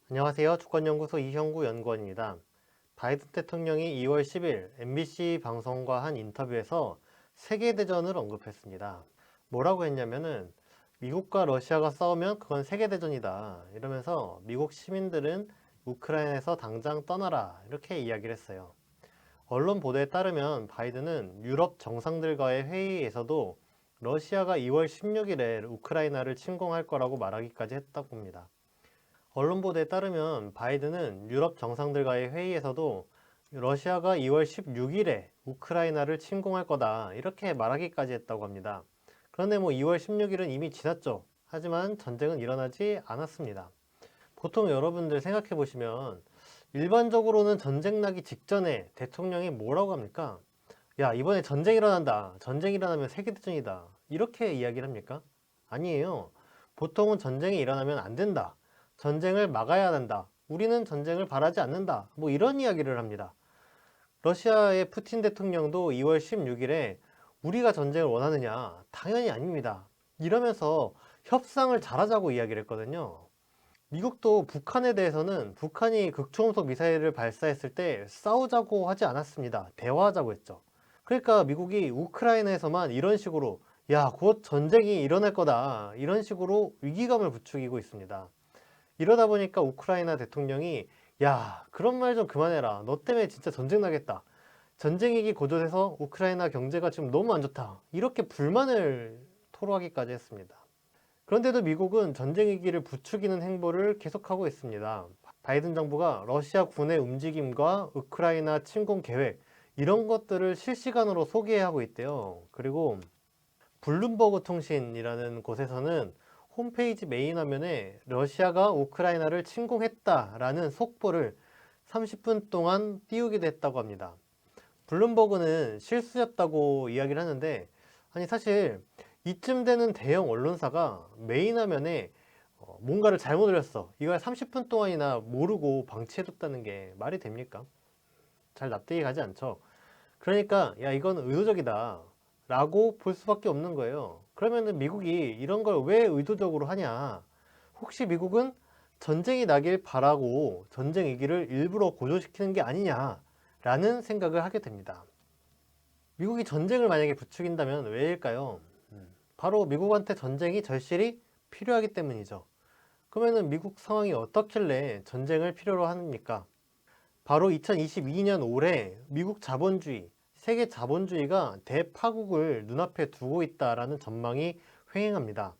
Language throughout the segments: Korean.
안녕하세요. 주권연구소 이형구 연구원입니다. 바이든 대통령이 2월 10일 MBC 방송과 한 인터뷰에서 세계대전을 언급했습니다. 뭐라고 했냐면은 미국과 러시아가 싸우면 그건 세계대전이다 이러면서 미국 시민들은 우크라이나에서 당장 떠나라 이렇게 이야기를 했어요. 언론 보도에 따르면 바이든은 유럽 정상들과의 회의에서도 러시아가 2월 16일에 우크라이나를 침공할 거라고 말하기까지 했다고 합니다. 언론 보도에 따르면 바이든은 유럽 정상들과의 회의에서도 러시아가 2월 16일에 우크라이나를 침공할 거다 이렇게 말하기까지 했다고 합니다. 그런데 2월 16일은 이미 지났죠. 하지만 전쟁은 일어나지 않았습니다. 보통 여러분들 생각해 보시면 일반적으로는 전쟁 나기 직전에 대통령이 뭐라고 합니까? 야, 이번에 전쟁 일어난다. 전쟁 일어나면 세계대전이다. 이렇게 이야기를 합니까? 아니에요. 보통은 전쟁이 일어나면 안 된다. 전쟁을 막아야 한다. 우리는 전쟁을 바라지 않는다. 이런 이야기를 합니다. 러시아의 푸틴 대통령도 2월 16일에 우리가 전쟁을 원하느냐? 당연히 아닙니다. 이러면서 협상을 잘하자고 이야기를 했거든요. 미국도 북한에 대해서는 북한이 극초음속 미사일을 발사했을 때 싸우자고 하지 않았습니다. 대화하자고 했죠. 그러니까 미국이 우크라이나에서만 이런 식으로 야, 곧 전쟁이 일어날 거다. 이런 식으로 위기감을 부추기고 있습니다. 이러다 보니까 우크라이나 대통령이 야, 그런 말 좀 그만해라. 너 때문에 진짜 전쟁 나겠다. 전쟁 위기 고조돼서 우크라이나 경제가 지금 너무 안 좋다. 이렇게 불만을 토로하기까지 했습니다. 그런데도 미국은 전쟁 위기를 부추기는 행보를 계속하고 있습니다. 바이든 정부가 러시아 군의 움직임과 우크라이나 침공 계획 이런 것들을 실시간으로 소개하고 있대요. 그리고 블룸버그 통신이라는 곳에서는 홈페이지 메인 화면에 러시아가 우크라이나를 침공했다라는 속보를 30분 동안 띄우기도 했다고 합니다. 블룸버그는 실수였다고 이야기를 하는데 아니 사실 이쯤 되는 대형 언론사가 메인 화면에 뭔가를 잘못 올렸어. 이걸 30분 동안이나 모르고 방치해뒀다는 게 말이 됩니까? 잘 납득이 가지 않죠. 그러니까 야 이건 의도적이다 라고 볼 수밖에 없는 거예요. 그러면은 미국이 이런 걸 왜 의도적으로 하냐? 혹시 미국은 전쟁이 나길 바라고 전쟁 위기를 일부러 고조시키는 게 아니냐라는 생각을 하게 됩니다. 미국이 전쟁을 만약에 부추긴다면 왜일까요? 바로 미국한테 전쟁이 절실히 필요하기 때문이죠. 그러면은 미국 상황이 어떻길래 전쟁을 필요로 합니까? 바로 2022년 올해 미국 자본주의, 세계 자본주의가 대파국을 눈앞에 두고 있다라는 전망이 횡행합니다.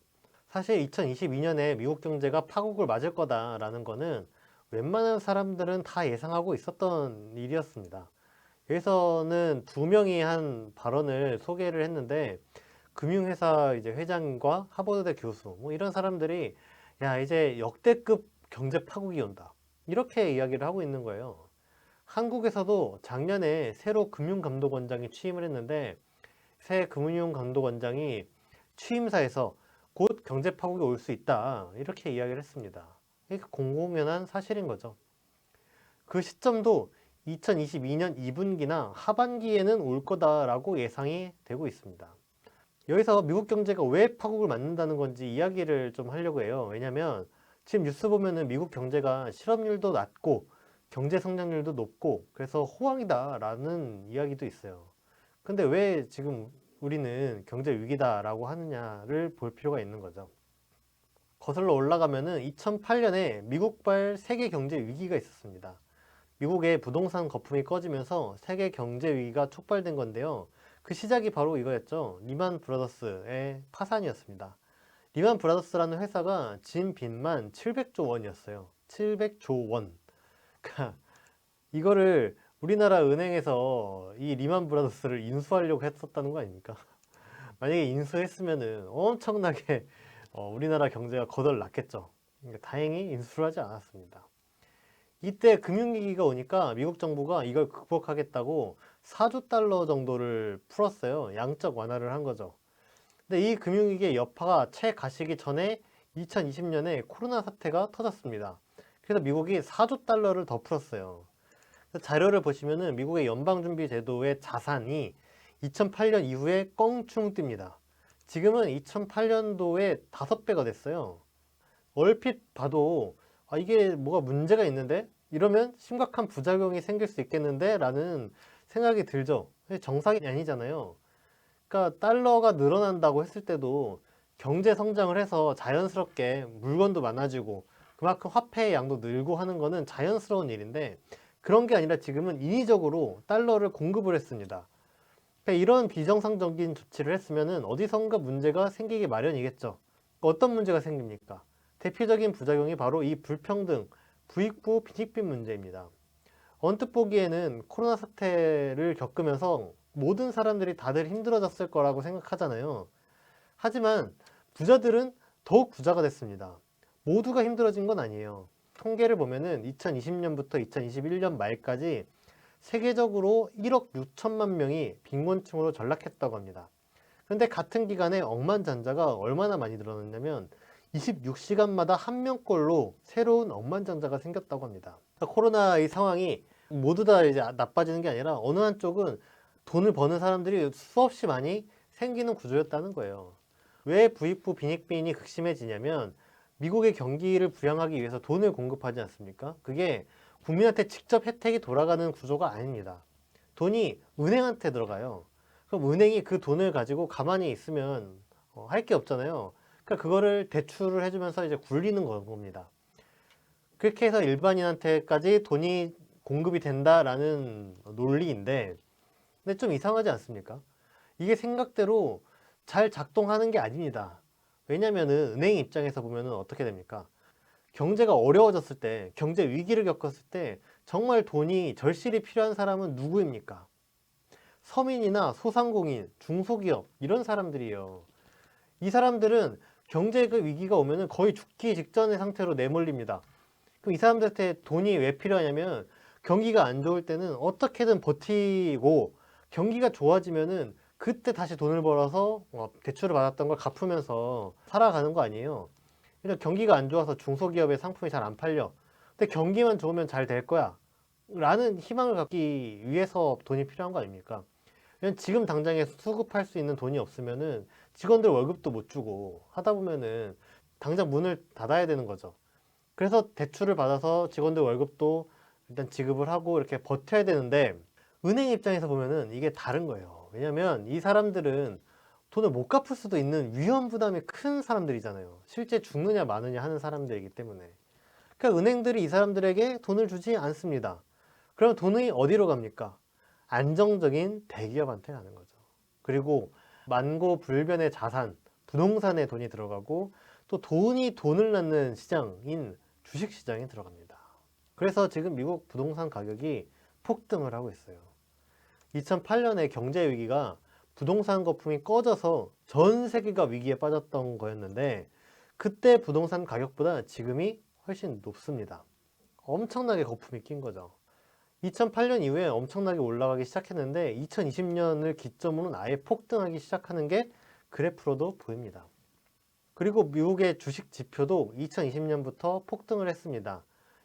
사실 2022년에 미국 경제가 파국을 맞을 거다라는 거는 웬만한 사람들은 다 예상하고 있었던 일이었습니다. 여기서는 두 명이 한 발언을 소개를 했는데 금융회사 이제 회장과 하버드대 교수 이런 사람들이 야 이제 역대급 경제 파국이 온다 이렇게 이야기를 하고 있는 거예요. 한국에서도 작년에 새로 금융감독원장이 취임을 했는데 새 금융감독원장이 취임사에서 곧 경제 파국이 올 수 있다 이렇게 이야기를 했습니다. 이게 공공연한 사실인 거죠. 그 시점도 2022년 2분기나 하반기에는 올 거다라고 예상이 되고 있습니다. 여기서 미국 경제가 왜 파국을 맞는다는 건지 이야기를 좀 하려고 해요. 왜냐면 지금 뉴스 보면은 미국 경제가 실업률도 낮고 경제 성장률도 높고 그래서 호황이다라는 이야기도 있어요. 근데 왜 지금 우리는 경제 위기다라고 하느냐를 볼 필요가 있는 거죠. 거슬러 올라가면은 2008년에 미국발 세계 경제 위기가 있었습니다. 미국의 부동산 거품이 꺼지면서 세계 경제 위기가 촉발된 건데요. 그 시작이 바로 이거였죠. 리만 브라더스의 파산이었습니다. 리만 브라더스라는 회사가 진 빚만 700조 원이었어요. 700조 원. 그러니까 이거를 우리나라 은행에서 이 리만 브라더스를 인수하려고 했었다는 거 아닙니까? 만약에 인수했으면은 엄청나게 우리나라 경제가 거덜났겠죠. 그러니까 다행히 인수를 하지 않았습니다. 이때 금융위기가 오니까 미국 정부가 이걸 극복하겠다고 4조 달러 정도를 풀었어요. 양적 완화를 한 거죠. 근데 이 금융위기의 여파가 채 가시기 전에 2020년에 코로나 사태가 터졌습니다. 그래서 미국이 4조 달러를 더 풀었어요. 자료를 보시면은 미국의 연방준비제도의 자산이 2008년 이후에 껑충 뜁니다. 지금은 2008년도에 5배가 됐어요. 얼핏 봐도 이게 뭐가 문제가 있는데? 이러면 심각한 부작용이 생길 수 있겠는데? 라는 생각이 들죠. 정상이 아니잖아요. 그러니까 달러가 늘어난다고 했을 때도 경제 성장을 해서 자연스럽게 물건도 많아지고 그만큼 화폐의 양도 늘고 하는 거는 자연스러운 일인데, 그런 게 아니라 지금은 인위적으로 달러를 공급을 했습니다. 그러니까 이런 비정상적인 조치를 했으면 어디선가 문제가 생기기 마련이겠죠. 어떤 문제가 생깁니까? 대표적인 부작용이 바로 이 불평등, 부익부 빈익빈 문제입니다. 언뜻 보기에는 코로나 사태를 겪으면서 모든 사람들이 다들 힘들어졌을 거라고 생각하잖아요. 하지만 부자들은 더욱 부자가 됐습니다. 모두가 힘들어진 건 아니에요. 통계를 보면은 2020년부터 2021년 말까지 세계적으로 1억 6천만 명이 빈곤층으로 전락했다고 합니다. 그런데 같은 기간에 억만장자가 얼마나 많이 늘어났냐면 26시간마다 한 명꼴로 새로운 억만장자가 생겼다고 합니다. 그러니까 코로나 이 상황이 모두 다 이제 나빠지는 게 아니라 어느 한쪽은 돈을 버는 사람들이 수없이 많이 생기는 구조였다는 거예요. 왜 부익부 빈익빈이 극심해지냐면 미국의 경기를 부양하기 위해서 돈을 공급하지 않습니까? 그게 국민한테 직접 혜택이 돌아가는 구조가 아닙니다. 돈이 은행한테 들어가요. 그럼 은행이 그 돈을 가지고 가만히 있으면 할 게 없잖아요. 그러니까 그거를 대출을 해주면서 이제 굴리는 겁니다. 그렇게 해서 일반인한테까지 돈이 공급이 된다라는 논리인데, 근데 좀 이상하지 않습니까? 이게 생각대로 잘 작동하는 게 아닙니다. 왜냐면은 은행 입장에서 보면은 어떻게 됩니까? 경제가 어려워졌을 때, 경제 위기를 겪었을 때 정말 돈이 절실히 필요한 사람은 누구입니까? 서민이나 소상공인, 중소기업 이런 사람들이에요. 이 사람들은 경제 위기가 오면은 거의 죽기 직전의 상태로 내몰립니다. 그럼 이 사람들한테 돈이 왜 필요하냐면 경기가 안 좋을 때는 어떻게든 버티고 경기가 좋아지면은 그때 다시 돈을 벌어서 대출을 받았던 걸 갚으면서 살아가는 거 아니에요. 그러니까 경기가 안 좋아서 중소기업의 상품이 잘 안 팔려. 근데 경기만 좋으면 잘 될 거야. 라는 희망을 갖기 위해서 돈이 필요한 거 아닙니까? 왜냐면 지금 당장에 수급할 수 있는 돈이 없으면은 직원들 월급도 못 주고 하다 보면은 당장 문을 닫아야 되는 거죠. 그래서 대출을 받아서 직원들 월급도 일단 지급을 하고 이렇게 버텨야 되는데, 은행 입장에서 보면은 이게 다른 거예요. 왜냐면 이 사람들은 돈을 못 갚을 수도 있는 위험 부담이 큰 사람들이잖아요. 실제 죽느냐 마느냐 하는 사람들이기 때문에. 그러니까 은행들이 이 사람들에게 돈을 주지 않습니다. 그럼 돈이 어디로 갑니까? 안정적인 대기업한테 가는 거죠. 그리고 만고불변의 자산, 부동산에 돈이 들어가고, 또 돈이 돈을 낳는 시장인 주식시장에 들어갑니다. 그래서 지금 미국 부동산 가격이 폭등을 하고 있어요. 2008년에 경제위기가 부동산 거품이 꺼져서 전 세계가 위기에 빠졌던 거였는데, 그때 부동산 가격보다 지금이 훨씬 높습니다. 엄청나게 거품이 낀 거죠. 2008년 이후에 엄청나게 올라가기 시작했는데 2020년을 기점으로는 아예 폭등하기 시작하는 게 그래프로도 보입니다. 그리고 미국의 주식 지표도 2020년부터 폭등을 했습니다.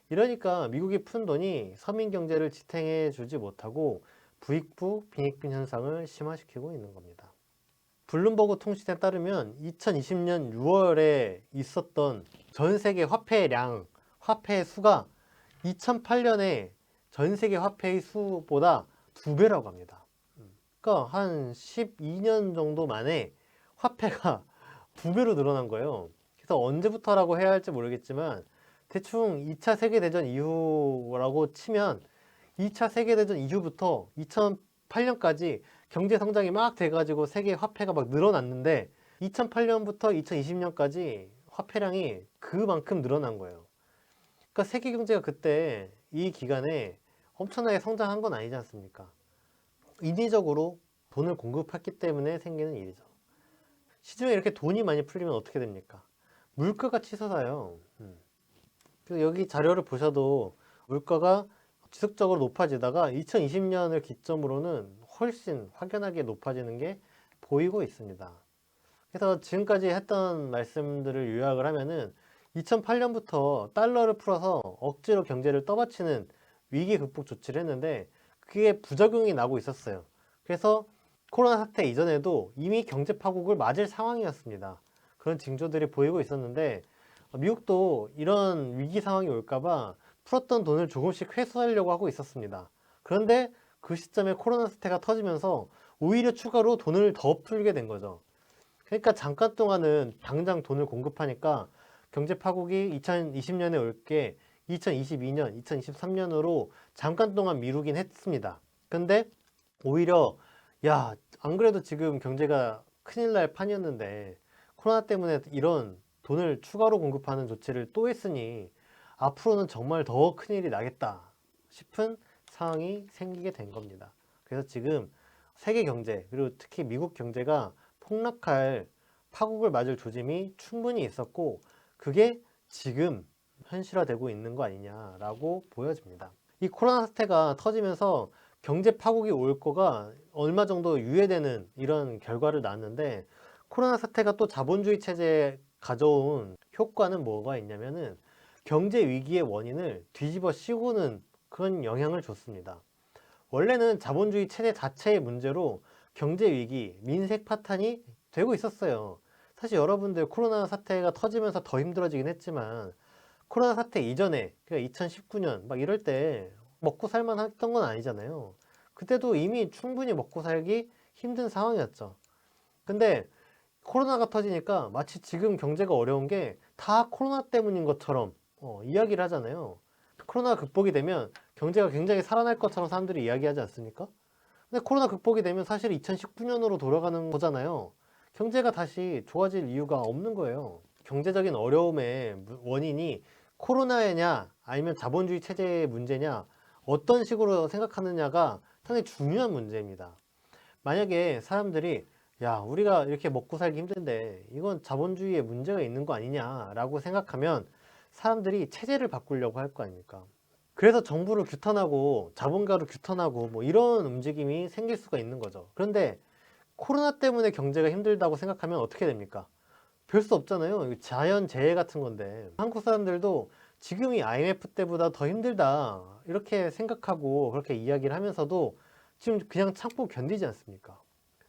이러니까 미국이 푼 돈이 서민 경제를 지탱해 주지 못하고 부익부 빈익빈 현상을 심화시키고 있는 겁니다. 블룸버그 통신에 따르면 2020년 6월에 있었던 전 세계 화폐량, 화폐의 수가 2008년에 전 세계 화폐의 수보다 2배라고 합니다. 그러니까 한 12년 정도 만에 화폐가 2배로 늘어난 거예요. 그래서 언제부터라고 해야 할지 모르겠지만 대충 2차 세계대전 이후라고 치면 2차 세계대전 이후부터 2008년까지 경제 성장이 막 돼가지고 세계 화폐가 막 늘어났는데 2008년부터 2020년까지 화폐량이 그만큼 늘어난 거예요. 그러니까 세계 경제가 그때 이 기간에 엄청나게 성장한 건 아니지 않습니까? 인위적으로 돈을 공급했기 때문에 생기는 일이죠. 시중에 이렇게 돈이 많이 풀리면 어떻게 됩니까? 물가가 치솟아요. 그래서 여기 자료를 보셔도 물가가 지속적으로 높아지다가 2020년을 기점으로는 훨씬 확연하게 높아지는 게 보이고 있습니다. 그래서 지금까지 했던 말씀들을 요약을 하면은 2008년부터 달러를 풀어서 억지로 경제를 떠받치는 위기 극복 조치를 했는데 그게 부작용이 나고 있었어요. 그래서 코로나 사태 이전에도 이미 경제 파국을 맞을 상황이었습니다. 그런 징조들이 보이고 있었는데 미국도 이런 위기 상황이 올까봐 풀었던 돈을 조금씩 회수하려고 하고 있었습니다. 그런데 그 시점에 코로나 사태가 터지면서 오히려 추가로 돈을 더 풀게 된 거죠. 그러니까 잠깐 동안은 당장 돈을 공급하니까 경제 파국이 2020년에 올 게 2022년, 2023년으로 잠깐 동안 미루긴 했습니다. 근데 오히려 야, 안 그래도 지금 경제가 큰일 날 판이었는데 코로나 때문에 이런 돈을 추가로 공급하는 조치를 또 했으니 앞으로는 정말 더 큰일이 나겠다 싶은 상황이 생기게 된 겁니다. 그래서 지금 세계 경제, 그리고 특히 미국 경제가 폭락할 파국을 맞을 조짐이 충분히 있었고 그게 지금 현실화되고 있는 거 아니냐라고 보여집니다. 이 코로나 사태가 터지면서 경제 파국이 올 거가 얼마 정도 유예되는 이런 결과를 낳았는데 코로나 사태가 또 자본주의 체제에 가져온 효과는 뭐가 있냐면은 경제 위기의 원인을 뒤집어 씌우는 그런 영향을 줬습니다. 원래는 자본주의 체제 자체의 문제로 경제 위기, 민생 파탄이 되고 있었어요. 사실 여러분들 코로나 사태가 터지면서 더 힘들어지긴 했지만 코로나 사태 이전에 그러니까 2019년 막 이럴 때 먹고 살만 했던 건 아니잖아요. 그때도 이미 충분히 먹고 살기 힘든 상황이었죠. 근데 코로나가 터지니까 마치 지금 경제가 어려운 게 다 코로나 때문인 것처럼 이야기를 하잖아요. 코로나 극복이 되면 경제가 굉장히 살아날 것처럼 사람들이 이야기하지 않습니까? 근데 코로나 극복이 되면 사실 2019년으로 돌아가는 거잖아요. 경제가 다시 좋아질 이유가 없는 거예요. 경제적인 어려움의 원인이 코로나냐 아니면 자본주의 체제의 문제냐 어떤 식으로 생각하느냐가 상당히 중요한 문제입니다. 만약에 사람들이 야, 우리가 이렇게 먹고 살기 힘든데 이건 자본주의에 문제가 있는 거 아니냐라고 생각하면 사람들이 체제를 바꾸려고 할 거 아닙니까? 그래서 정부를 규탄하고 자본가를 규탄하고 뭐 이런 움직임이 생길 수가 있는 거죠. 그런데 코로나 때문에 경제가 힘들다고 생각하면 어떻게 됩니까? 별 수 없잖아요. 이거 자연재해 같은 건데 한국 사람들도 지금이 IMF 때보다 더 힘들다 이렇게 생각하고 그렇게 이야기를 하면서도 지금 그냥 참고 견디지 않습니까?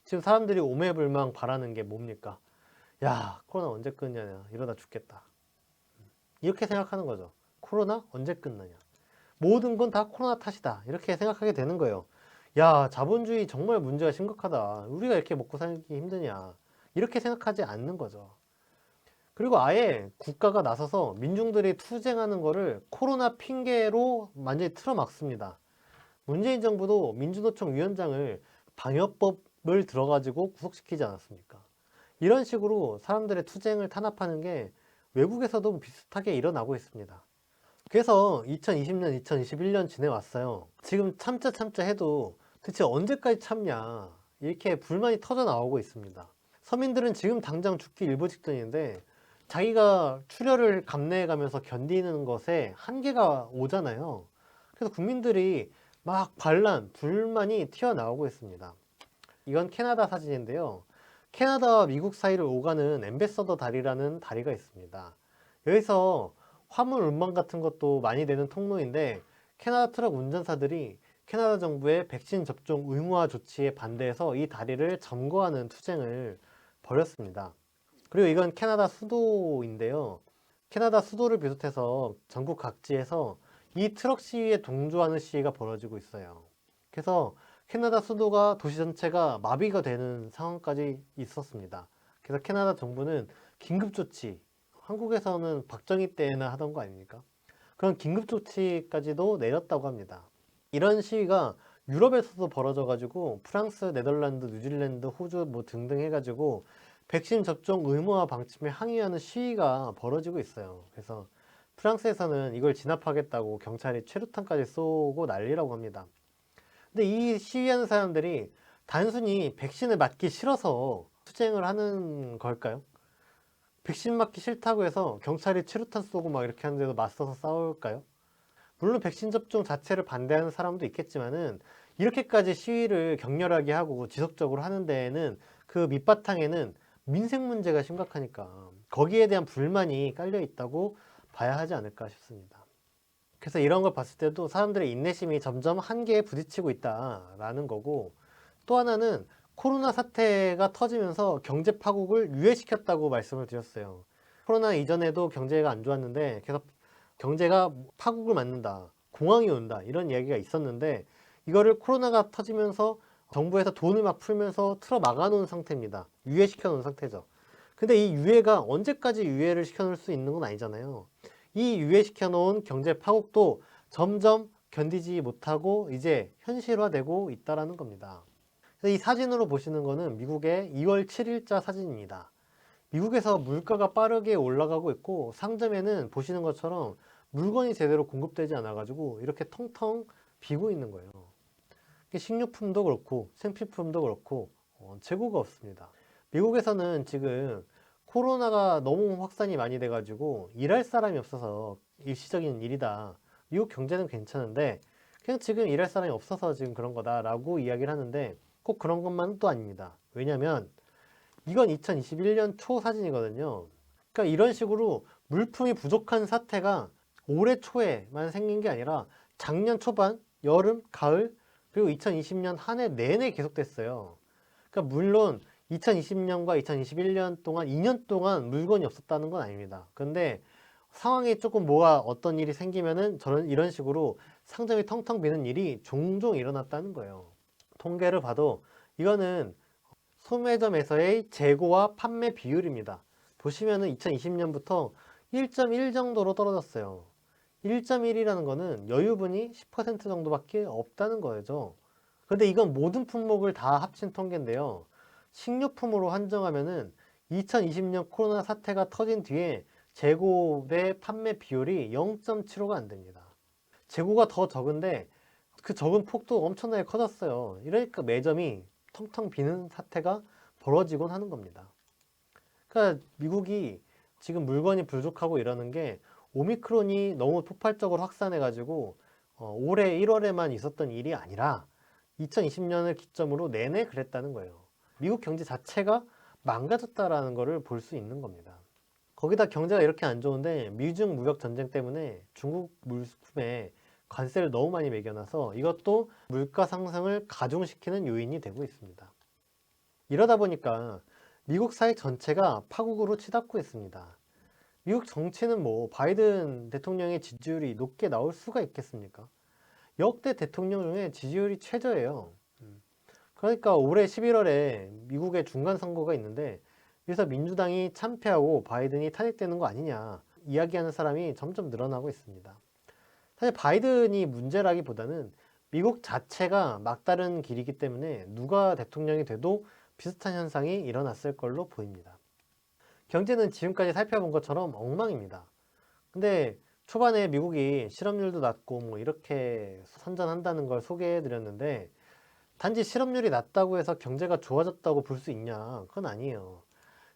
지금 사람들이 오매불망 바라는 게 뭡니까? 야, 코로나 언제 끝나냐? 이러다 죽겠다. 이렇게 생각하는 거죠. 코로나 언제 끝나냐? 모든 건 다 코로나 탓이다. 이렇게 생각하게 되는 거예요. 야, 자본주의 정말 문제가 심각하다. 우리가 이렇게 먹고 살기 힘드냐? 이렇게 생각하지 않는 거죠. 그리고 아예 국가가 나서서 민중들이 투쟁하는 거를 코로나 핑계로 완전히 틀어막습니다. 문재인 정부도 민주노총 위원장을 방역법을 들어가지고 구속시키지 않았습니까? 이런 식으로 사람들의 투쟁을 탄압하는 게 외국에서도 비슷하게 일어나고 있습니다. 그래서 2020년, 2021년 지내왔어요. 지금 참자 참자 해도 대체 언제까지 참냐 이렇게 불만이 터져 나오고 있습니다. 서민들은 지금 당장 죽기 일보 직전인데 자기가 출혈을 감내해가면서 견디는 것에 한계가 오잖아요. 그래서 국민들이 막 반란, 불만이 튀어나오고 있습니다. 이건 캐나다 사진인데요. 캐나다와 미국 사이를 오가는 엠베서더 다리라는 다리가 있습니다. 여기서 화물 운반 같은 것도 많이 되는 통로인데 캐나다 트럭 운전사들이 캐나다 정부의 백신 접종 의무화 조치에 반대해서 이 다리를 점거하는 투쟁을 벌였습니다. 그리고 이건 캐나다 수도인데요. 캐나다 수도를 비롯해서 전국 각지에서 이 트럭 시위에 동조하는 시위가 벌어지고 있어요. 그래서 캐나다 수도가 도시 전체가 마비가 되는 상황까지 있었습니다. 그래서 캐나다 정부는 긴급조치, 한국에서는 박정희 때나 하던 거 아닙니까? 그런 긴급조치까지도 내렸다고 합니다. 이런 시위가 유럽에서도 벌어져가지고 프랑스, 네덜란드, 뉴질랜드, 호주 뭐 등등 해가지고 백신 접종 의무화 방침에 항의하는 시위가 벌어지고 있어요. 그래서 프랑스에서는 이걸 진압하겠다고 경찰이 최루탄까지 쏘고 난리라고 합니다. 근데 이 시위하는 사람들이 단순히 백신을 맞기 싫어서 투쟁을 하는 걸까요? 백신 맞기 싫다고 해서 경찰이 최루탄 쏘고 막 이렇게 하는데도 맞서서 싸울까요? 물론 백신 접종 자체를 반대하는 사람도 있겠지만은 이렇게까지 시위를 격렬하게 하고 지속적으로 하는 데에는 그 밑바탕에는 민생 문제가 심각하니까 거기에 대한 불만이 깔려 있다고 봐야 하지 않을까 싶습니다. 그래서 이런 걸 봤을 때도 사람들의 인내심이 점점 한계에 부딪히고 있다라는 거고 또 하나는 코로나 사태가 터지면서 경제 파국을 유예시켰다고 말씀을 드렸어요. 코로나 이전에도 경제가 안 좋았는데 계속 경제가 파국을 맞는다, 공황이 온다 이런 이야기가 있었는데 이거를 코로나가 터지면서 정부에서 돈을 막 풀면서 틀어 막아 놓은 상태입니다. 유예시켜 놓은 상태죠. 근데 이 유예가 언제까지 유예를 시켜 놓을 수 있는 건 아니잖아요. 이 유예시켜 놓은 경제 파국도 점점 견디지 못하고 이제 현실화되고 있다라는 겁니다. 이 사진으로 보시는 거는 미국의 2월 7일자 사진입니다. 미국에서 물가가 빠르게 올라가고 있고 상점에는 보시는 것처럼 물건이 제대로 공급되지 않아 가지고 이렇게 텅텅 비고 있는 거예요. 식료품도 그렇고 생필품도 그렇고 재고가 없습니다. 미국에서는 지금 코로나가 너무 확산이 많이 돼 가지고 일할 사람이 없어서 일시적인 일이다. 미국 경제는 괜찮은데 그냥 지금 일할 사람이 없어서 지금 그런 거다라고 이야기를 하는데 꼭 그런 것만은 또 아닙니다. 왜냐면 이건 2021년 초 사진이거든요. 그러니까 이런 식으로 물품이 부족한 사태가 올해 초에만 생긴 게 아니라 작년 초반, 여름, 가을, 그리고 2020년 한 해 내내 계속됐어요. 그러니까 물론 2020년과 2021년 동안 2년 동안 물건이 없었다는 건 아닙니다. 근데 상황이 조금 뭐가 어떤 일이 생기면은 저는 이런 식으로 상점이 텅텅 비는 일이 종종 일어났다는 거예요. 통계를 봐도 이거는 소매점에서의 재고와 판매 비율입니다. 보시면은 2020년부터 1.1 정도로 떨어졌어요. 1.1이라는 거는 여유분이 10% 정도밖에 없다는 거죠. 근데 이건 모든 품목을 다 합친 통계인데요. 식료품으로 한정하면은 2020년 코로나 사태가 터진 뒤에 재고 대 판매 비율이 0.75가 안 됩니다. 재고가 더 적은데 그 적은 폭도 엄청나게 커졌어요. 이러니까 매점이 텅텅 비는 사태가 벌어지곤 하는 겁니다. 그러니까 미국이 지금 물건이 부족하고 이러는 게 오미크론이 너무 폭발적으로 확산해가지고 올해 1월에만 있었던 일이 아니라 2020년을 기점으로 내내 그랬다는 거예요. 미국 경제 자체가 망가졌다라는 것을 볼 수 있는 겁니다. 거기다 경제가 이렇게 안 좋은데 미중 무역 전쟁 때문에 중국 물품에 관세를 너무 많이 매겨놔서 이것도 물가 상승을 가중시키는 요인이 되고 있습니다. 이러다 보니까 미국 사회 전체가 파국으로 치닫고 있습니다. 미국 정치는 뭐 바이든 대통령의 지지율이 높게 나올 수가 있겠습니까? 역대 대통령 중에 지지율이 최저예요. 그러니까 올해 11월에 미국의 중간 선거가 있는데 여기서 민주당이 참패하고 바이든이 탄핵되는 거 아니냐 이야기하는 사람이 점점 늘어나고 있습니다. 사실 바이든이 문제라기보다는 미국 자체가 막다른 길이기 때문에 누가 대통령이 돼도 비슷한 현상이 일어났을 걸로 보입니다. 경제는 지금까지 살펴본 것처럼 엉망입니다. 근데 초반에 미국이 실업률도 낮고 뭐 이렇게 선전한다는 걸 소개해 드렸는데 단지 실업률이 낮다고 해서 경제가 좋아졌다고 볼 수 있냐? 그건 아니에요.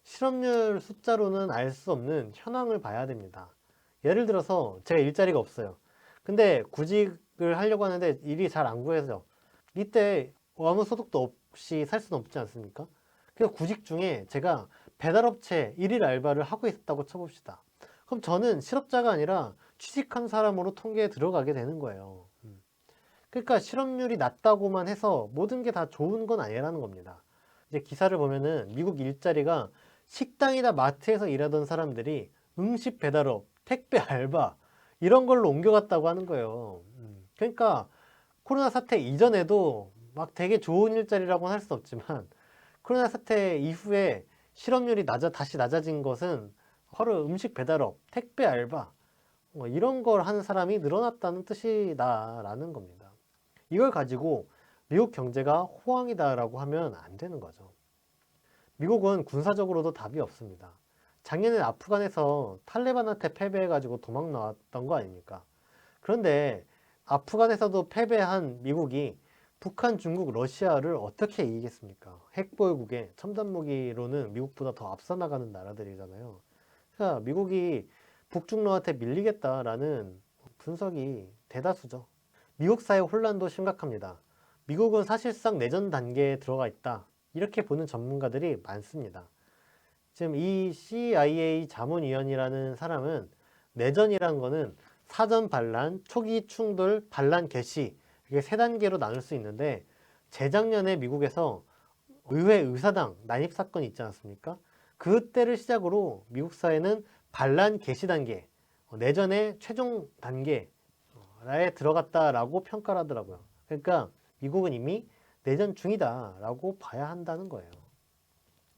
실업률 숫자로는 알 수 없는 현황을 봐야 됩니다. 예를 들어서 제가 일자리가 없어요. 근데 구직을 하려고 하는데 일이 잘 안 구해져. 이때 아무 소득도 없이 살 수는 없지 않습니까? 그래서 구직 중에 제가 배달업체 일일 알바를 하고 있었다고 쳐봅시다. 그럼 저는 실업자가 아니라 취직한 사람으로 통계에 들어가게 되는 거예요. 그러니까 실업률이 낮다고만 해서 모든 게 다 좋은 건 아니라는 겁니다. 이제 기사를 보면은 미국 일자리가 식당이나 마트에서 일하던 사람들이 음식 배달업, 택배 알바 이런 걸로 옮겨갔다고 하는 거예요. 그러니까 코로나 사태 이전에도 막 되게 좋은 일자리라고는 할 수 없지만 코로나 사태 이후에 실업률이 다시 낮아진 것은 바로 음식 배달업, 택배 알바 뭐 이런 걸 하는 사람이 늘어났다는 뜻이다라는 겁니다. 이걸 가지고 미국 경제가 호황이다라고 하면 안 되는 거죠. 미국은 군사적으로도 답이 없습니다. 작년에 아프간에서 탈레반한테 패배해가지고 도망 나왔던 거 아닙니까? 그런데 아프간에서도 패배한 미국이 북한, 중국, 러시아를 어떻게 이기겠습니까? 핵보유국에 첨단 무기로는 미국보다 더 앞서 나가는 나라들이잖아요. 그러니까 미국이 북중러한테 밀리겠다라는 분석이 대다수죠. 미국 사회 혼란도 심각합니다. 미국은 사실상 내전 단계에 들어가 있다. 이렇게 보는 전문가들이 많습니다. 지금 이 CIA 자문위원이라는 사람은 내전이란 거는 사전 반란, 초기 충돌, 반란 개시 이게 세 단계로 나눌 수 있는데 재작년에 미국에서 의회 의사당 난입 사건이 있지 않았습니까? 그때를 시작으로 미국 사회는 반란 개시 단계, 내전의 최종 단계에 들어갔다라고 평가를 하더라고요. 그러니까 미국은 이미 내전 중이다라고 봐야 한다는 거예요.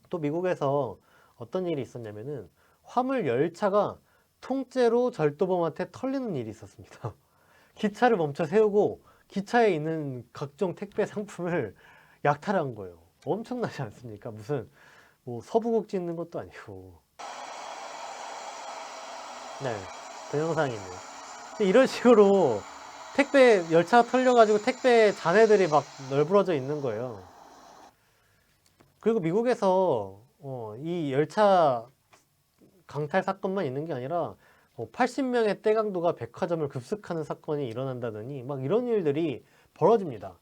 또 미국에서 어떤 일이 있었냐면은 화물 열차가 통째로 절도범한테 털리는 일이 있었습니다. 기차를 멈춰 세우고 기차에 있는 각종 택배 상품을 약탈한 거예요. 엄청나지 않습니까? 무슨 뭐 서부국 짓는 것도 아니고. 네, 동영상이네요. 이런 식으로 택배 열차가 털려가지고 택배 잔해들이 막 널브러져 있는 거예요. 그리고 미국에서 이 열차 강탈 사건만 있는 게 아니라 80명의 떼강도가 백화점을 급습하는 사건이 일어난다더니 막 이런 일들이 벌어집니다.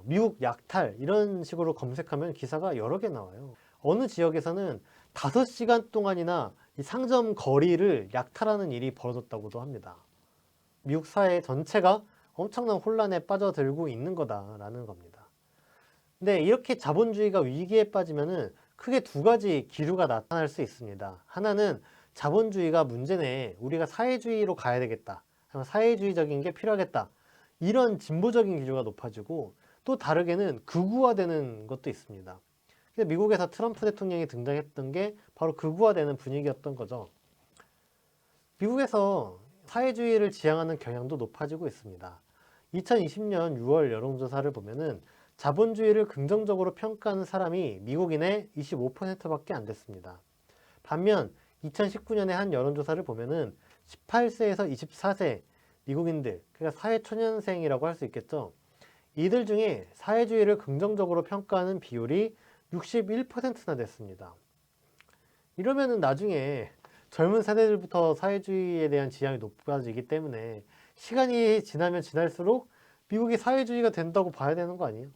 미국 약탈 이런 식으로 검색하면 기사가 여러 개 나와요. 어느 지역에서는 5시간 동안이나 이 상점 거리를 약탈하는 일이 벌어졌다고도 합니다. 미국 사회 전체가 엄청난 혼란에 빠져들고 있는 거다라는 겁니다. 근데 이렇게 자본주의가 위기에 빠지면은 크게 두 가지 기류가 나타날 수 있습니다. 하나는 자본주의가 문제네, 우리가 사회주의로 가야 되겠다, 사회주의적인 게 필요하겠다, 이런 진보적인 기류가 높아지고, 또 다르게는 극우화되는 것도 있습니다. 미국에서 트럼프 대통령이 등장했던 게 바로 극우화되는 분위기였던 거죠. 미국에서 사회주의를 지향하는 경향도 높아지고 있습니다. 2020년 6월 여론조사를 보면은 자본주의를 긍정적으로 평가하는 사람이 미국인의 25%밖에 안 됐습니다. 반면 2019년에 한 여론조사를 보면은 18세에서 24세 미국인들, 그러니까 사회초년생이라고 할 수 있겠죠. 이들 중에 사회주의를 긍정적으로 평가하는 비율이 61%나 됐습니다. 이러면은 나중에 젊은 세대들부터 사회주의에 대한 지향이 높아지기 때문에 시간이 지나면 지날수록 미국이 사회주의가 된다고 봐야 되는 거 아니에요?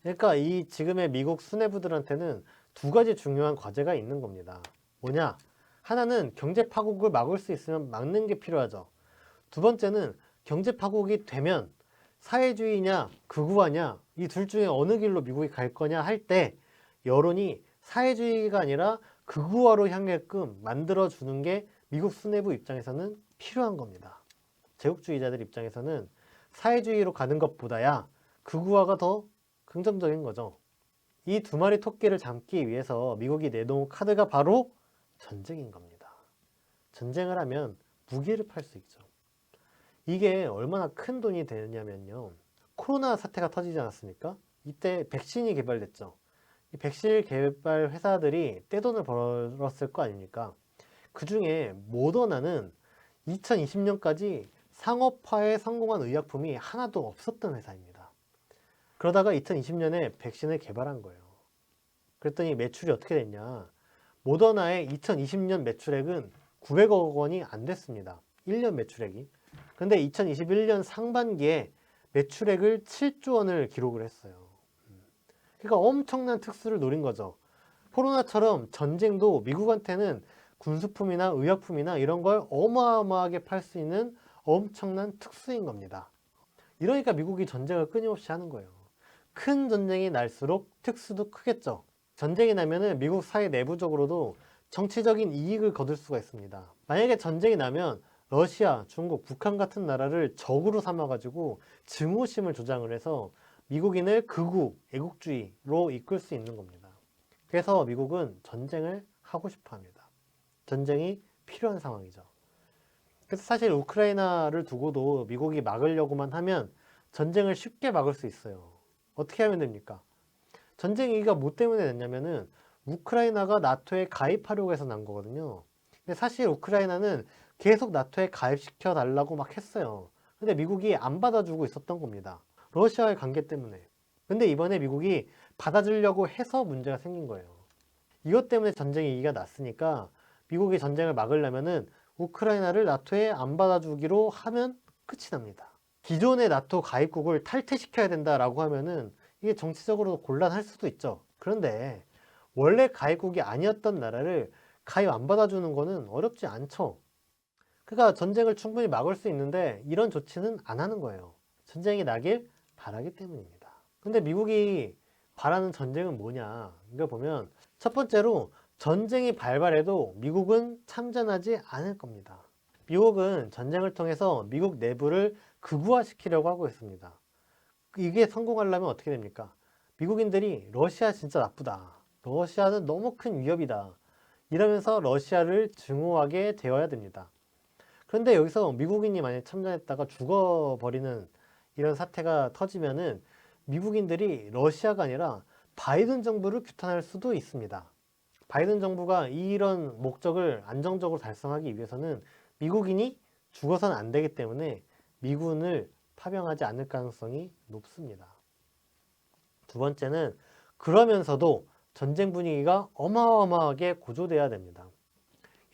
그러니까 이 지금의 미국 수뇌부들한테는 두 가지 중요한 과제가 있는 겁니다. 뭐냐? 하나는 경제 파국을 막을 수 있으면 막는 게 필요하죠. 두 번째는 경제 파국이 되면 사회주의냐 극우화냐 이 둘 중에 어느 길로 미국이 갈 거냐 할 때 여론이 사회주의가 아니라 극우화로 향게끔 만들어주는 게 미국 수뇌부 입장에서는 필요한 겁니다. 제국주의자들 입장에서는 사회주의로 가는 것보다야 극우화가 더 긍정적인 거죠. 이 두 마리 토끼를 잡기 위해서 미국이 내놓은 카드가 바로 전쟁인 겁니다. 전쟁을 하면 무기를 팔 수 있죠. 이게 얼마나 큰 돈이 되냐면요. 코로나 사태가 터지지 않았습니까? 이때 백신이 개발됐죠. 이 백신 개발 회사들이 떼돈을 벌었을 거 아닙니까? 그 중에 모더나는 2020년까지 상업화에 성공한 의약품이 하나도 없었던 회사입니다. 그러다가 2020년에 백신을 개발한 거예요. 그랬더니 매출이 어떻게 됐냐? 모더나의 2020년 매출액은 900억 원이 안 됐습니다. 1년 매출액이. 근데 2021년 상반기에 매출액을 7조 원을 기록을 했어요. 그러니까 엄청난 특수를 노린 거죠. 코로나처럼 전쟁도 미국한테는 군수품이나 의약품이나 이런 걸 어마어마하게 팔 수 있는 엄청난 특수인 겁니다. 이러니까 미국이 전쟁을 끊임없이 하는 거예요. 큰 전쟁이 날수록 특수도 크겠죠. 전쟁이 나면은 미국 사회 내부적으로도 정치적인 이익을 거둘 수가 있습니다. 만약에 전쟁이 나면 러시아, 중국, 북한 같은 나라를 적으로 삼아가지고 증오심을 조장을 해서 미국인을 극우, 애국주의로 이끌 수 있는 겁니다. 그래서 미국은 전쟁을 하고 싶어 합니다. 전쟁이 필요한 상황이죠. 그래서 사실 우크라이나를 두고도 미국이 막으려고만 하면 전쟁을 쉽게 막을 수 있어요. 어떻게 하면 됩니까? 전쟁 위기가 뭐 때문에 됐냐면은 우크라이나가 나토에 가입하려고 해서 난 거거든요. 근데 사실 우크라이나는 계속 나토에 가입시켜 달라고 막 했어요. 근데 미국이 안 받아주고 있었던 겁니다. 러시아의 관계 때문에. 근데 이번에 미국이 받아주려고 해서 문제가 생긴 거예요. 이것 때문에 전쟁 위기가 났으니까 미국이 전쟁을 막으려면은 우크라이나를 나토에 안 받아주기로 하면 끝이 납니다. 기존의 나토 가입국을 탈퇴시켜야 된다라고 하면은 이게 정치적으로 곤란할 수도 있죠. 그런데 원래 가입국이 아니었던 나라를 가입 안 받아주는 거는 어렵지 않죠. 그러니까 전쟁을 충분히 막을 수 있는데 이런 조치는 안 하는 거예요. 전쟁이 나길 바라기 때문입니다. 근데 미국이 바라는 전쟁은 뭐냐? 이거 보면 첫 번째로 전쟁이 발발해도 미국은 참전하지 않을 겁니다. 미국은 전쟁을 통해서 미국 내부를 극우화시키려고 하고 있습니다. 이게 성공하려면 어떻게 됩니까? 미국인들이 러시아 진짜 나쁘다. 러시아는 너무 큰 위협이다. 이러면서 러시아를 증오하게 되어야 됩니다. 그런데 여기서 미국인이 만약 참전했다가 죽어버리는 이런 사태가 터지면은 미국인들이 러시아가 아니라 바이든 정부를 규탄할 수도 있습니다. 바이든 정부가 이런 목적을 안정적으로 달성하기 위해서는 미국인이 죽어서는 안 되기 때문에 미군을 파병하지 않을 가능성이 높습니다. 두 번째는 그러면서도 전쟁 분위기가 어마어마하게 고조돼야 됩니다.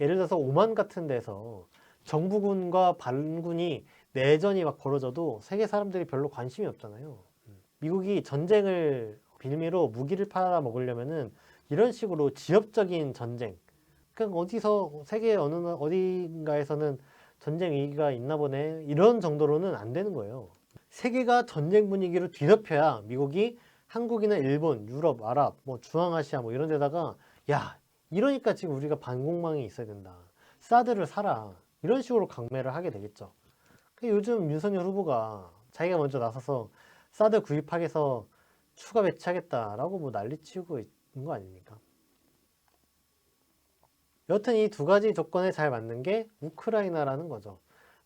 예를 들어서 오만 같은 데서 정부군과 반군이 내전이 막 벌어져도 세계 사람들이 별로 관심이 없잖아요. 미국이 전쟁을 빌미로 무기를 팔아 먹으려면은 이런 식으로 지역적인 전쟁, 그냥 어디서 세계 어딘가에서는 전쟁 위기가 있나 보네 이런 정도로는 안 되는 거예요. 세계가 전쟁 분위기로 뒤덮여야 미국이 한국이나 일본, 유럽, 아랍, 뭐 중앙아시아 뭐 이런 데다가 야 이러니까 지금 우리가 반공망이 있어야 된다. 사드를 사라. 이런 식으로 강매를 하게 되겠죠. 요즘 윤석열 후보가 자기가 먼저 나서서 사드 구입하겠어 추가 배치하겠다라고 뭐 난리치고 있는 거 아닙니까? 여튼 이 두 가지 조건에 잘 맞는 게 우크라이나라는 거죠.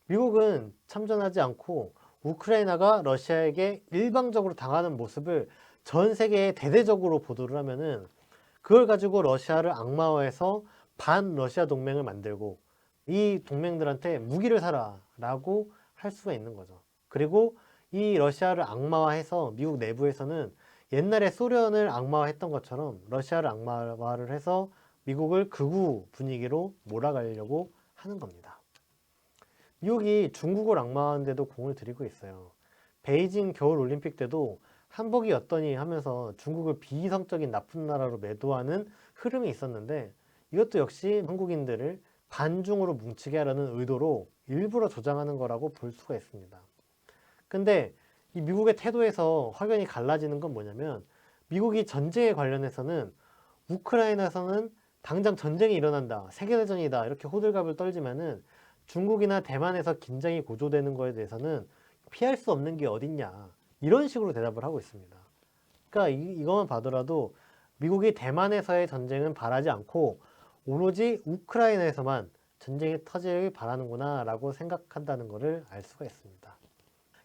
미국은 참전하지 않고 우크라이나가 러시아에게 일방적으로 당하는 모습을 전 세계에 대대적으로 보도를 하면은 그걸 가지고 러시아를 악마화해서 반 러시아 동맹을 만들고 이 동맹들한테 무기를 사라 라고 할 수가 있는 거죠. 그리고 이 러시아를 악마화해서 미국 내부에서는 옛날에 소련을 악마화했던 것처럼 러시아를 악마화를 해서 미국을 극우 분위기로 몰아가려고 하는 겁니다. 미국이 중국을 악마화하는데도 공을 들이고 있어요. 베이징 겨울올림픽 때도 한복이 어떠니 하면서 중국을 비이성적인 나쁜 나라로 매도하는 흐름이 있었는데 이것도 역시 한국인들을 반중으로 뭉치게 하려는 의도로 일부러 조장하는 거라고 볼 수가 있습니다. 근데 이 미국의 태도에서 확연히 갈라지는 건 뭐냐면 미국이 전쟁에 관련해서는 우크라이나에서는 당장 전쟁이 일어난다, 세계대전이다 이렇게 호들갑을 떨지만은 중국이나 대만에서 긴장이 고조되는 거에 대해서는 피할 수 없는 게 어딨냐 이런 식으로 대답을 하고 있습니다. 그러니까 이것만 봐더라도 미국이 대만에서의 전쟁은 바라지 않고 오로지 우크라이나에서만 전쟁이 터지길 바라는구나 라고 생각한다는 것을 알 수가 있습니다.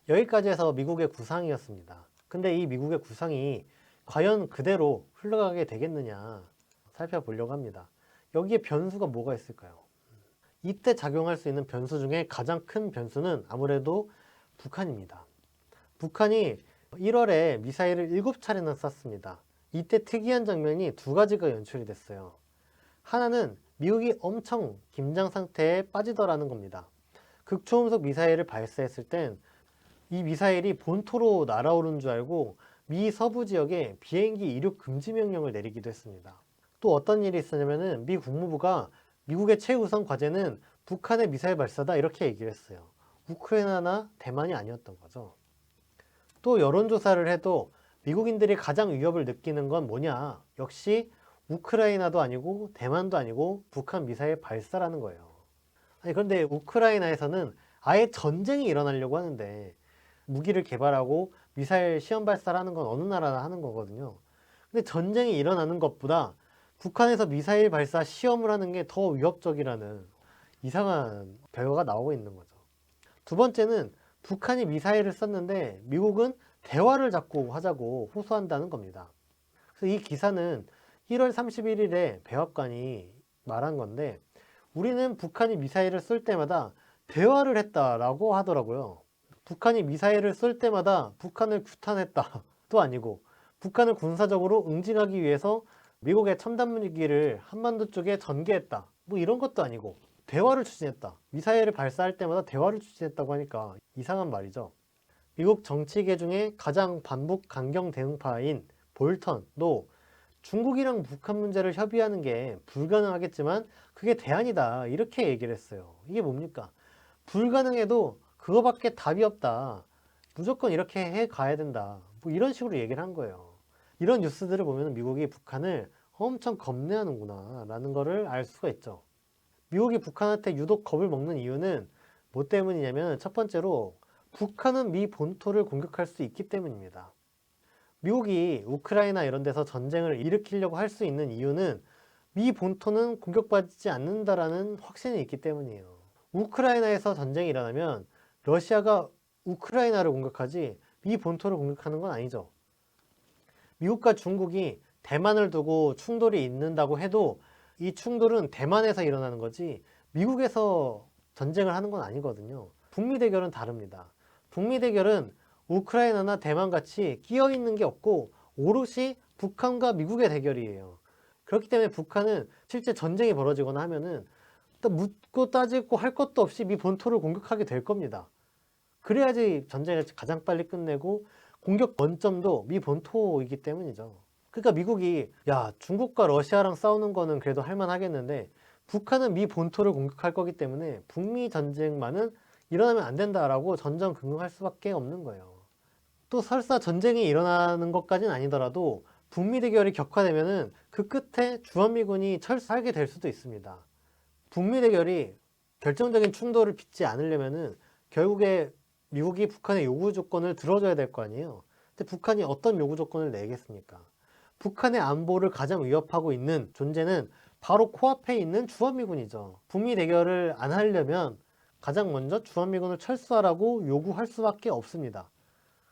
여기까지 해서 미국의 구상이었습니다. 근데 이 미국의 구상이 과연 그대로 흘러가게 되겠느냐 살펴보려고 합니다. 여기에 변수가 뭐가 있을까요? 이때 작용할 수 있는 변수 중에 가장 큰 변수는 아무래도 북한입니다. 북한이 1월에 미사일을 7차례나 쐈습니다. 이때 특이한 장면이 두 가지가 연출이 됐어요. 하나는 미국이 엄청 긴장 상태에 빠지더라는 겁니다. 극초음속 미사일을 발사했을 땐 이 미사일이 본토로 날아오른 줄 알고 미 서부 지역에 비행기 이륙 금지 명령을 내리기도 했습니다. 또 어떤 일이 있었냐면은 미 국무부가 미국의 최우선 과제는 북한의 미사일 발사다 이렇게 얘기를 했어요. 우크라이나나 대만이 아니었던 거죠. 또 여론조사를 해도 미국인들이 가장 위협을 느끼는 건 뭐냐? 역시 우크라이나도 아니고 대만도 아니고 북한 미사일 발사라는 거예요. 아니 그런데 우크라이나에서는 아예 전쟁이 일어나려고 하는데 무기를 개발하고 미사일 시험 발사를 하는 건 어느 나라나 하는 거거든요. 근데 전쟁이 일어나는 것보다 북한에서 미사일 발사 시험을 하는 게 더 위협적이라는 이상한 결과가 나오고 있는 거죠. 두 번째는 북한이 미사일을 쐈는데 미국은 대화를 자꾸 하자고 호소한다는 겁니다. 그래서 이 기사는 1월 31일에 백악관이 말한 건데 우리는 북한이 미사일을 쏠 때마다 대화를 했다라고 하더라고요. 북한이 미사일을 쏠 때마다 북한을 규탄했다도 아니고 북한을 군사적으로 응징하기 위해서 미국의 첨단 무기를 한반도 쪽에 전개했다 뭐 이런 것도 아니고 대화를 추진했다. 미사일을 발사할 때마다 대화를 추진했다고 하니까 이상한 말이죠. 미국 정치계 중에 가장 반북 강경 대응파인 볼턴도 중국이랑 북한 문제를 협의하는 게 불가능하겠지만 그게 대안이다 이렇게 얘기를 했어요. 이게 뭡니까? 불가능해도 그거밖에 답이 없다. 무조건 이렇게 해 가야 된다. 뭐 이런 식으로 얘기를 한 거예요. 이런 뉴스들을 보면 미국이 북한을 엄청 겁내하는구나 라는 거를 알 수가 있죠. 미국이 북한한테 유독 겁을 먹는 이유는 뭐 때문이냐면 첫 번째로 북한은 미 본토를 공격할 수 있기 때문입니다. 미국이 우크라이나 이런 데서 전쟁을 일으키려고 할 수 있는 이유는 미 본토는 공격받지 않는다라는 확신이 있기 때문이에요. 우크라이나에서 전쟁이 일어나면 러시아가 우크라이나를 공격하지 미 본토를 공격하는 건 아니죠. 미국과 중국이 대만을 두고 충돌이 있는다고 해도 이 충돌은 대만에서 일어나는 거지 미국에서 전쟁을 하는 건 아니거든요. 북미 대결은 다릅니다. 북미 대결은 우크라이나나 대만 같이 끼어 있는 게 없고 오롯이 북한과 미국의 대결이에요. 그렇기 때문에 북한은 실제 전쟁이 벌어지거나 하면은 묻고 따지고 할 것도 없이 미 본토를 공격하게 될 겁니다. 그래야지 전쟁을 가장 빨리 끝내고 공격 원점도 미 본토이기 때문이죠. 그러니까 미국이 야 중국과 러시아랑 싸우는 거는 그래도 할만하겠는데 북한은 미 본토를 공격할 거기 때문에 북미 전쟁만은 일어나면 안 된다라고 전전긍긍할 수밖에 없는 거예요. 또 설사 전쟁이 일어나는 것까지는 아니더라도 북미 대결이 격화되면은 그 끝에 주한미군이 철수하게 될 수도 있습니다. 북미 대결이 결정적인 충돌을 빚지 않으려면은 결국에 미국이 북한의 요구 조건을 들어줘야 될 거 아니에요. 근데 북한이 어떤 요구 조건을 내겠습니까? 북한의 안보를 가장 위협하고 있는 존재는 바로 코앞에 있는 주한미군이죠. 북미 대결을 안 하려면 가장 먼저 주한미군을 철수하라고 요구할 수밖에 없습니다.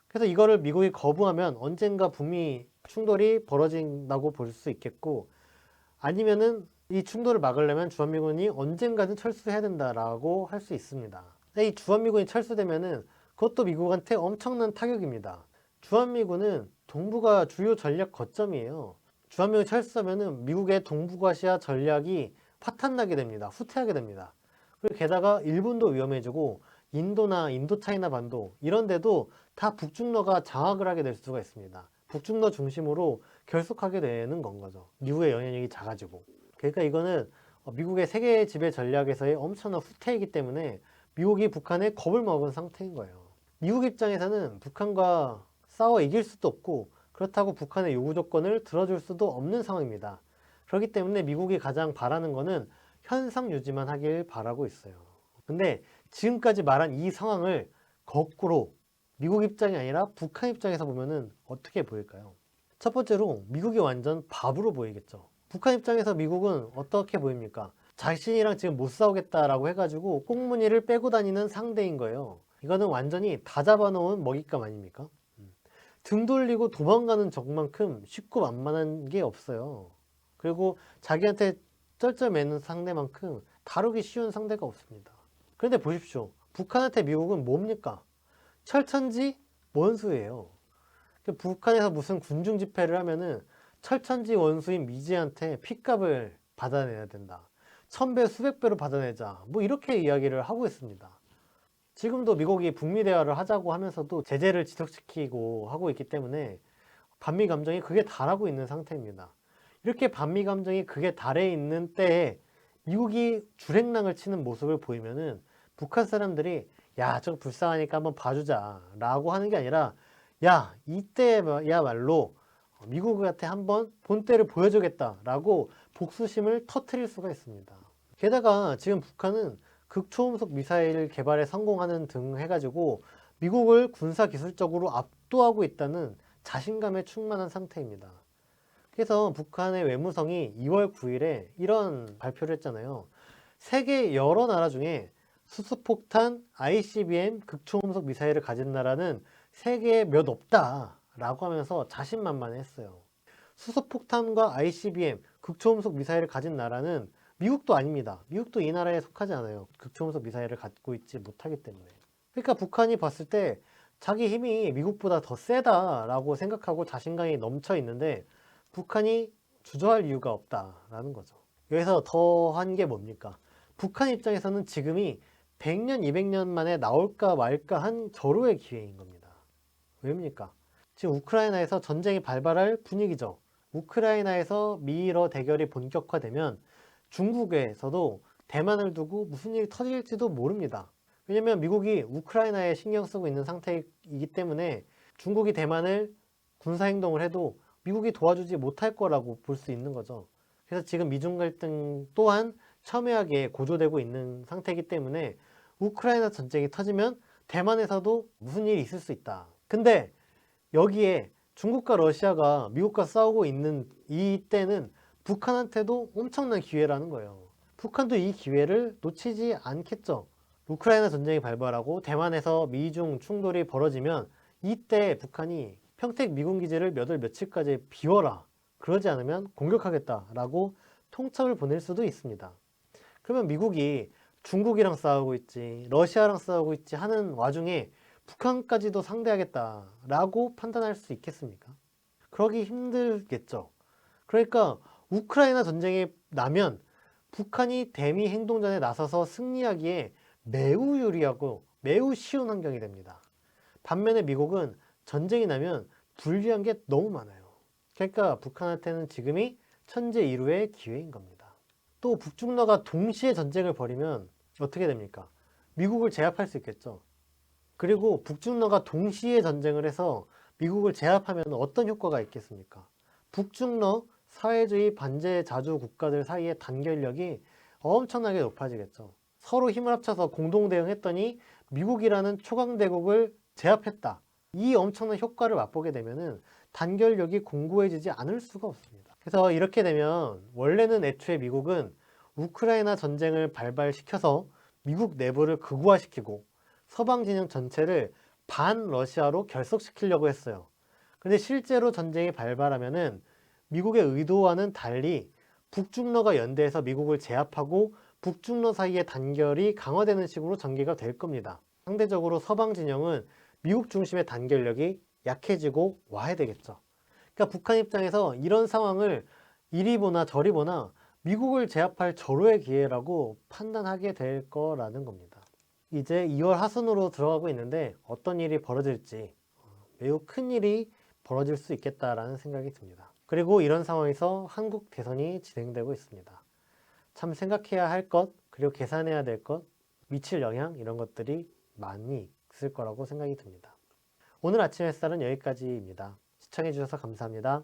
그래서 이거를 미국이 거부하면 언젠가 북미 충돌이 벌어진다고 볼 수 있겠고, 아니면은 이 충돌을 막으려면 주한미군이 언젠가는 철수해야 된다라고 할 수 있습니다. 근데 이 주한미군이 철수되면은 그것도 미국한테 엄청난 타격입니다. 주한미군은 동북아 주요 전략 거점이에요. 주한미군이 철수하면은 미국의 동북아시아 전략이 파탄나게 됩니다. 후퇴하게 됩니다. 그리고 게다가 일본도 위험해지고 인도나 인도차이나 반도 이런 데도 다 북중러가 장악을 하게 될 수가 있습니다. 북중러 중심으로 결속하게 되는 건 거죠. 미국의 영향력이 작아지고. 그러니까 이거는 미국의 세계 지배 전략에서의 엄청난 후퇴이기 때문에 미국이 북한에 겁을 먹은 상태인 거예요. 미국 입장에서는 북한과 싸워 이길 수도 없고 그렇다고 북한의 요구 조건을 들어줄 수도 없는 상황입니다. 그렇기 때문에 미국이 가장 바라는 거는 현상 유지만 하길 바라고 있어요. 근데 지금까지 말한 이 상황을 거꾸로 미국 입장이 아니라 북한 입장에서 보면은 어떻게 보일까요? 첫 번째로 미국이 완전 바보로 보이겠죠. 북한 입장에서 미국은 어떻게 보입니까? 자신이랑 지금 못 싸우겠다라고 해가지고 꽁무니를 빼고 다니는 상대인 거예요. 이거는 완전히 다 잡아놓은 먹잇감 아닙니까? 등 돌리고 도망가는 적만큼 쉽고 만만한 게 없어요. 그리고 자기한테 쩔쩔매는 상대만큼 다루기 쉬운 상대가 없습니다. 그런데 보십시오. 북한한테 미국은 뭡니까? 철천지 원수예요. 북한에서 무슨 군중 집회를 하면은 철천지 원수인 미제한테 핏값을 받아내야 된다. 1000배, 수백 배로 받아내자. 뭐 이렇게 이야기를 하고 있습니다. 지금도 미국이 북미 대화를 하자고 하면서도 제재를 지속시키고 하고 있기 때문에 반미 감정이 극에 달하고 있는 상태입니다. 이렇게 반미 감정이 극에 달해 있는 때에 미국이 줄행랑을 치는 모습을 보이면은 북한 사람들이 야, 저거 불쌍하니까 한번 봐주자 라고 하는 게 아니라 야, 이때야말로 미국한테 한번 본때를 보여주겠다 라고 복수심을 터트릴 수가 있습니다. 게다가 지금 북한은 극초음속 미사일 개발에 성공하는 등 해가지고 미국을 군사기술적으로 압도하고 있다는 자신감에 충만한 상태입니다. 그래서 북한의 외무성이 2월 9일에 이런 발표를 했잖아요. 세계 여러 나라 중에 수소폭탄 ICBM 극초음속 미사일을 가진 나라는 세계에 몇 없다 라고 하면서 자신만만했어요. 수소폭탄과 ICBM 극초음속 미사일을 가진 나라는 미국도 아닙니다. 미국도 이 나라에 속하지 않아요. 극초음속 미사일을 갖고 있지 못하기 때문에. 그러니까 북한이 봤을 때 자기 힘이 미국보다 더 세다라고 생각하고 자신감이 넘쳐 있는데 북한이 주저할 이유가 없다라는 거죠. 여기서 더 한 게 뭡니까? 북한 입장에서는 지금이 100년, 200년 만에 나올까 말까 한 절호의 기회인 겁니다. 왜입니까? 지금 우크라이나에서 전쟁이 발발할 분위기죠. 우크라이나에서 미러 대결이 본격화되면 중국에서도 대만을 두고 무슨 일이 터질지도 모릅니다. 왜냐면 미국이 우크라이나에 신경 쓰고 있는 상태이기 때문에 중국이 대만을 군사행동을 해도 미국이 도와주지 못할 거라고 볼 수 있는 거죠. 그래서 지금 미중 갈등 또한 첨예하게 고조되고 있는 상태이기 때문에 우크라이나 전쟁이 터지면 대만에서도 무슨 일이 있을 수 있다. 근데 여기에 중국과 러시아가 미국과 싸우고 있는 이때는 북한한테도 엄청난 기회라는 거예요. 북한도 이 기회를 놓치지 않겠죠. 우크라이나 전쟁이 발발하고 대만에서 미중 충돌이 벌어지면 이때 북한이 평택 미군 기지를 몇 월 며칠까지 비워라. 그러지 않으면 공격하겠다라고 통첩을 보낼 수도 있습니다. 그러면 미국이 중국이랑 싸우고 있지, 러시아랑 싸우고 있지 하는 와중에 북한까지도 상대하겠다라고 판단할 수 있겠습니까? 그러기 힘들겠죠. 그러니까 우크라이나 전쟁이 나면 북한이 대미 행동전에 나서서 승리하기에 매우 유리하고 매우 쉬운 환경이 됩니다. 반면에 미국은 전쟁이 나면 불리한 게 너무 많아요. 그러니까 북한한테는 지금이 천재일우의 기회인 겁니다. 또 북중러가 동시에 전쟁을 벌이면 어떻게 됩니까? 미국을 제압할 수 있겠죠. 그리고 북중러가 동시에 전쟁을 해서 미국을 제압하면 어떤 효과가 있겠습니까? 북중러 사회주의 반제자주 국가들 사이의 단결력이 엄청나게 높아지겠죠. 서로 힘을 합쳐서 공동 대응했더니 미국이라는 초강대국을 제압했다. 이 엄청난 효과를 맛보게 되면은 단결력이 공고해지지 않을 수가 없습니다. 그래서 이렇게 되면 원래는 애초에 미국은 우크라이나 전쟁을 발발시켜서 미국 내부를 극우화시키고 서방 진영 전체를 반러시아로 결속시키려고 했어요. 근데 실제로 전쟁이 발발하면은 미국의 의도와는 달리 북중러가 연대해서 미국을 제압하고 북중러 사이의 단결이 강화되는 식으로 전개가 될 겁니다. 상대적으로 서방 진영은 미국 중심의 단결력이 약해지고 와야 되겠죠. 그러니까 북한 입장에서 이런 상황을 이리 보나 저리 보나 미국을 제압할 절호의 기회라고 판단하게 될 거라는 겁니다. 이제 2월 하순으로 들어가고 있는데 어떤 일이 벌어질지 매우 큰 일이 벌어질 수 있겠다라는 생각이 듭니다. 그리고 이런 상황에서 한국 대선이 진행되고 있습니다. 참 생각해야 할 것, 그리고 계산해야 될 것, 미칠 영향 이런 것들이 많이 있을 거라고 생각이 듭니다. 오늘 아침 햇살은 여기까지입니다. 시청해주셔서 감사합니다.